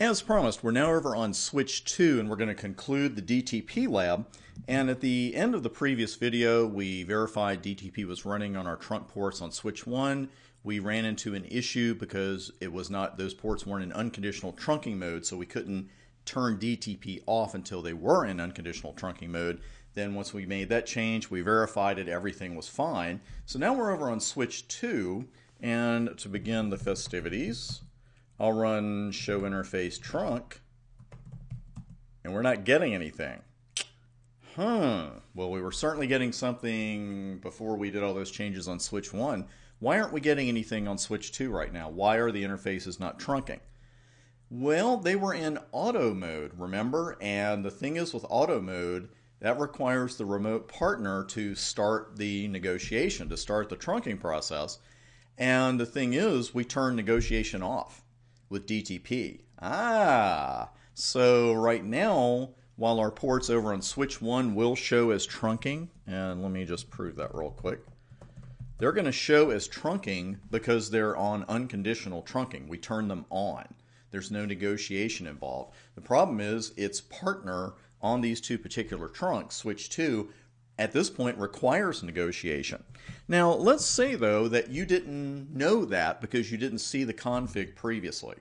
As promised, we're now over on switch 2 and we're going to conclude the DTP lab. And at the end of the previous video, we verified DTP was running on our trunk ports on switch 1. We ran into an issue because it was not, those ports weren't in unconditional trunking mode, so we couldn't turn DTP off until they were in unconditional trunking mode. Then once we made that change, we verified it, everything was fine. So now we're over on switch 2, and to begin the festivities, I'll run show interface trunk, and we're not getting anything. Well, we were certainly getting something before we did all those changes on switch 1. Why aren't we getting anything on switch 2 right now? Why are the interfaces not trunking? Well, they were in auto mode, remember? And the thing is with auto mode, that requires the remote partner to start the negotiation, to start the trunking process. And the thing is, we turn negotiation off with DTP. So right now, while our ports over on switch 1 will show as trunking, and let me just prove that real quick. They're going to show as trunking because they're on unconditional trunking. We turn them on. There's no negotiation involved. The problem is its partner on these two particular trunks, switch 2, at this point requires negotiation. Now, let's say, though, that you didn't know that because you didn't see the config previously.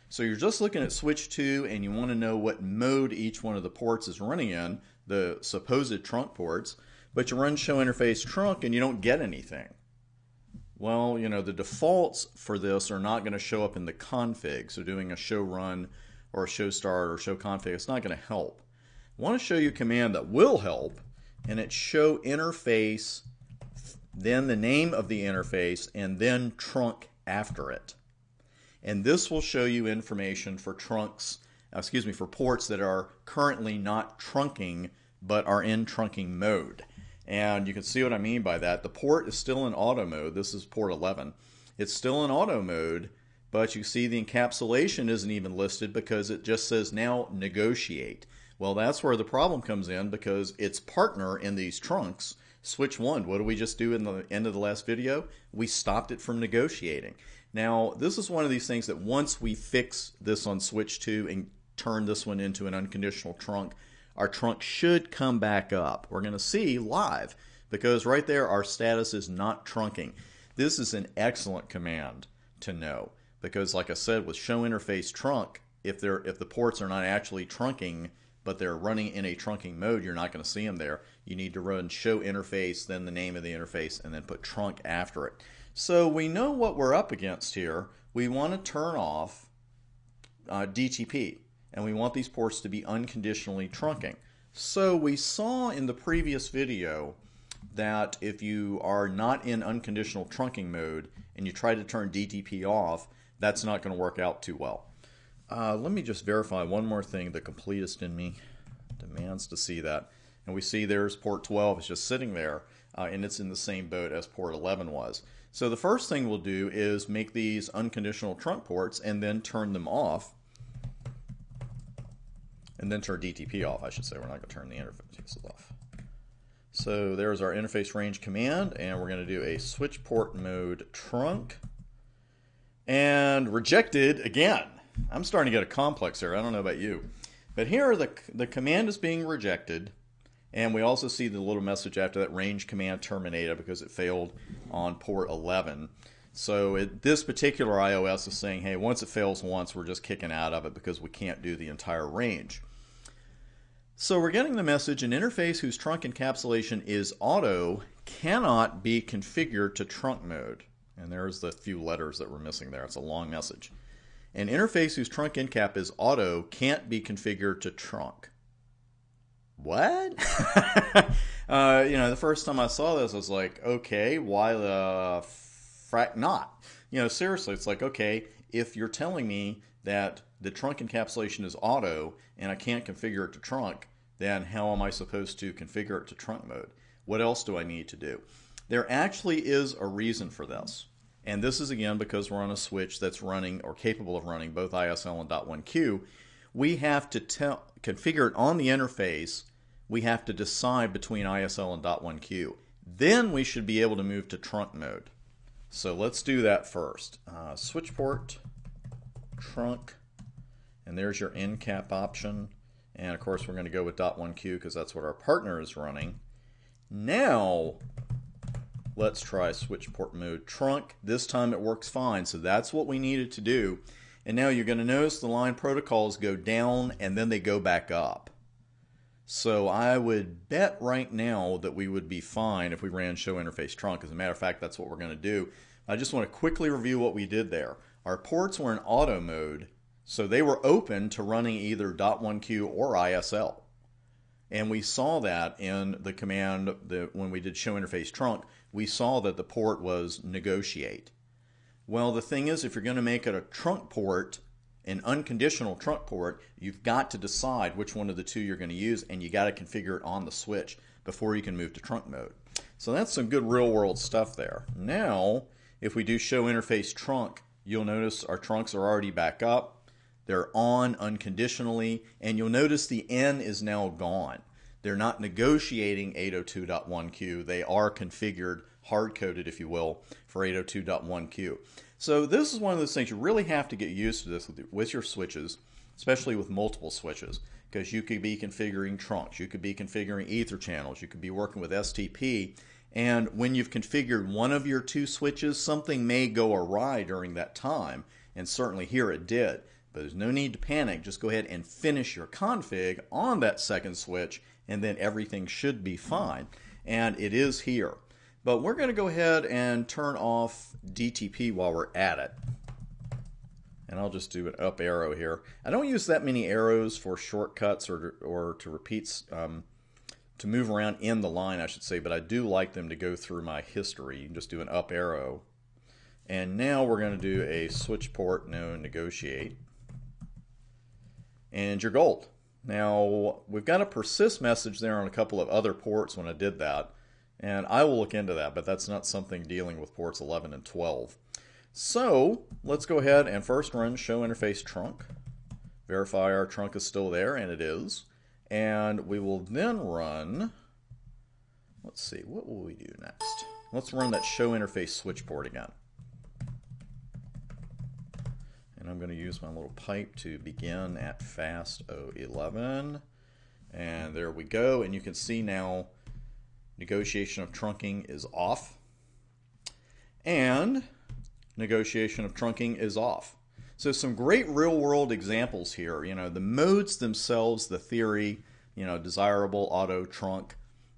So you're just looking at switch 2 and you want to know what mode each one of the ports is running in, the supposed trunk ports, but you run show interface trunk and you don't get anything. Well, you know, the defaults for this are not going to show up in the config. So doing a show run or a show start or show config, it's not going to help. I want to show you a command that will help, and it's show interface, then the name of the interface, and then trunk after it. And this will show you information for for ports that are currently not trunking but are in trunking mode. And you can see what I mean by that. The port is still in auto mode. This is port 11. It's still in auto mode, but you see the encapsulation isn't even listed because it just says now negotiate. Well, that's where the problem comes in because its partner in these trunks, switch 1, what did we just do in the end of the last video? We stopped it from negotiating. Now, this is one of these things that once we fix this on switch 2 and turn this one into an unconditional trunk, our trunk should come back up. We're going to see live because right there our status is not trunking. This is an excellent command to know because, like I said, with show interface trunk, if the ports are not actually trunking but they're running in a trunking mode, you're not going to see them there. You need to run show interface, then the name of the interface, and then put trunk after it. So we know what we're up against here. We want to turn off DTP, and we want these ports to be unconditionally trunking. So we saw in the previous video that if you are not in unconditional trunking mode and you try to turn DTP off, that's not going to work out too well. Let me just verify one more thing. The completist in me demands to see that. And we see there's port 12 is just sitting there, and it's in the same boat as port 11 was. So the first thing we'll do is make these unconditional trunk ports and then turn them off. And then turn DTP off, I should say. We're not going to turn the interfaces off. So there's our interface range command, and we're going to do a switch port mode trunk. And rejected again. I'm starting to get a complex here. I don't know about you. But here the command is being rejected. And we also see the little message after that, range command terminated, because it failed on port 11. So this particular iOS is saying, hey, once it fails once, we're just kicking out of it because we can't do the entire range. So we're getting the message, an interface whose trunk encapsulation is auto cannot be configured to trunk mode. And there's the few letters that we're missing there. It's a long message. An interface whose trunk encap is auto can't be configured to trunk. What? The first time I saw this, I was like, okay, why the frack not? Seriously, it's like, okay, if you're telling me that the trunk encapsulation is auto and I can't configure it to trunk, then how am I supposed to configure it to trunk mode? What else do I need to do? There actually is a reason for this. And this is, again, because we're on a switch that's running or capable of running both ISL and .1Q. We have to configure it on the interface. We have to decide between ISL and .1Q. Then we should be able to move to trunk mode. So let's do that first. Switch port, trunk, And there's your end cap option. And of course, we're going to go with .1Q because that's what our partner is running. Now, let's try switch port mode trunk. This time it works fine, so that's what we needed to do. And now you're going to notice the line protocols go down and then they go back up. So I would bet right now that we would be fine if we ran show interface trunk. As a matter of fact, that's what we're going to do. I just want to quickly review what we did there. Our ports were in auto mode, so they were open to running either .1Q or ISL. And we saw that in the command when we did show interface trunk, we saw that the port was negotiate. Well, the thing is, if you're going to make it a trunk port, an unconditional trunk port, you've got to decide which one of the two you're going to use, and you got to configure it on the switch before you can move to trunk mode. So that's some good real world stuff there. Now, if we do show interface trunk, you'll notice our trunks are already back up. They're on unconditionally, and you'll notice the N is now gone. They're not negotiating 802.1Q. They are configured, hard-coded, if you will, for 802.1Q. So this is one of those things you really have to get used to this with your switches, especially with multiple switches, because you could be configuring trunks, you could be configuring ether channels, you could be working with STP, and when you've configured one of your two switches, something may go awry during that time, and certainly here it did. But there's no need to panic. Just go ahead and finish your config on that second switch, and then everything should be fine. And it is here. But we're going to go ahead and turn off DTP while we're at it. And I'll just do an up arrow here. I don't use that many arrows for shortcuts or to repeats, to move around in the line, I should say, but I do like them to go through my history. You can just do an up arrow. And now we're going to do a switch port, no negotiate. And you're gold. Now, we've got a persist message there on a couple of other ports when I did that, and I will look into that, but that's not something dealing with ports 11 and 12. So, let's go ahead and first run show interface trunk. Verify our trunk is still there, and it is. And we will then run, let's see, what will we do next? Let's run that show interface switch port again. And I'm going to use my little pipe to begin at fast 011. And there we go. And you can see now negotiation of trunking is off. And negotiation of trunking is off. So some great real world examples here. You know, the modes themselves, the theory, you know, desirable, auto, trunk,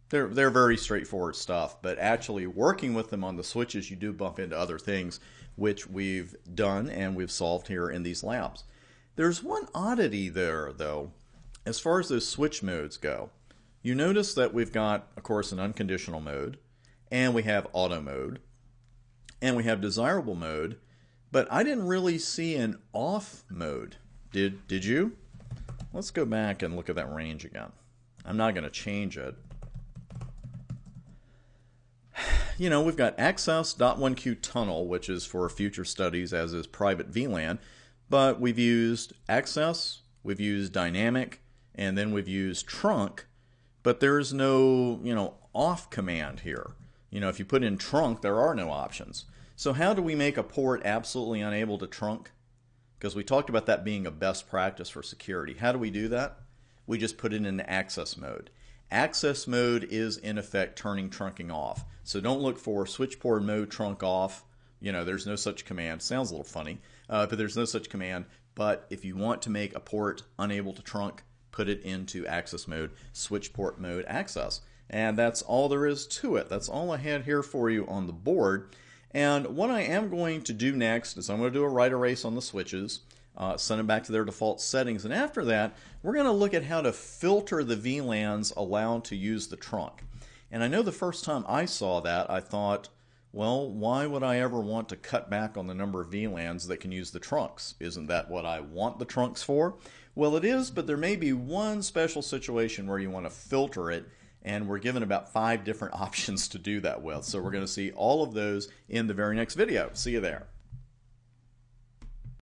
they're very straightforward stuff. But actually working with them on the switches, you do bump into other things, which we've done and we've solved here in these labs. There's one oddity there, though, as far as those switch modes go. You notice that we've got, of course, an unconditional mode, and we have auto mode, and we have desirable mode, but I didn't really see an off mode. Did you? Let's go back and look at that range again. I'm not going to change it. You know, we've got access.1Q tunnel, which is for future studies, as is private VLAN, but we've used access, we've used dynamic, and then we've used trunk, but there's no, you know, off command here. You know, if you put in trunk, there are no options. So how do we make a port absolutely unable to trunk? Because we talked about that being a best practice for security. How do we do that? We just put it in access mode. Access mode is, in effect, turning trunking off. So don't look for switch port mode trunk off. You know, there's no such command. Sounds a little funny, but there's no such command. But if you want to make a port unable to trunk, put it into access mode, switch port mode access. And that's all there is to it. That's all I had here for you on the board. And what I am going to do next is I'm going to do a write erase on the switches, send them back to their default settings, and after that we're going to look at how to filter the VLANs allowed to use the trunk. And I know the first time I saw that I thought, well, why would I ever want to cut back on the number of VLANs that can use the trunks? Isn't that what I want the trunks for? Well, it is, but there may be one special situation where you want to filter it, and we're given about 5 different options to do that with. So we're going to see all of those in the very next video. See you there.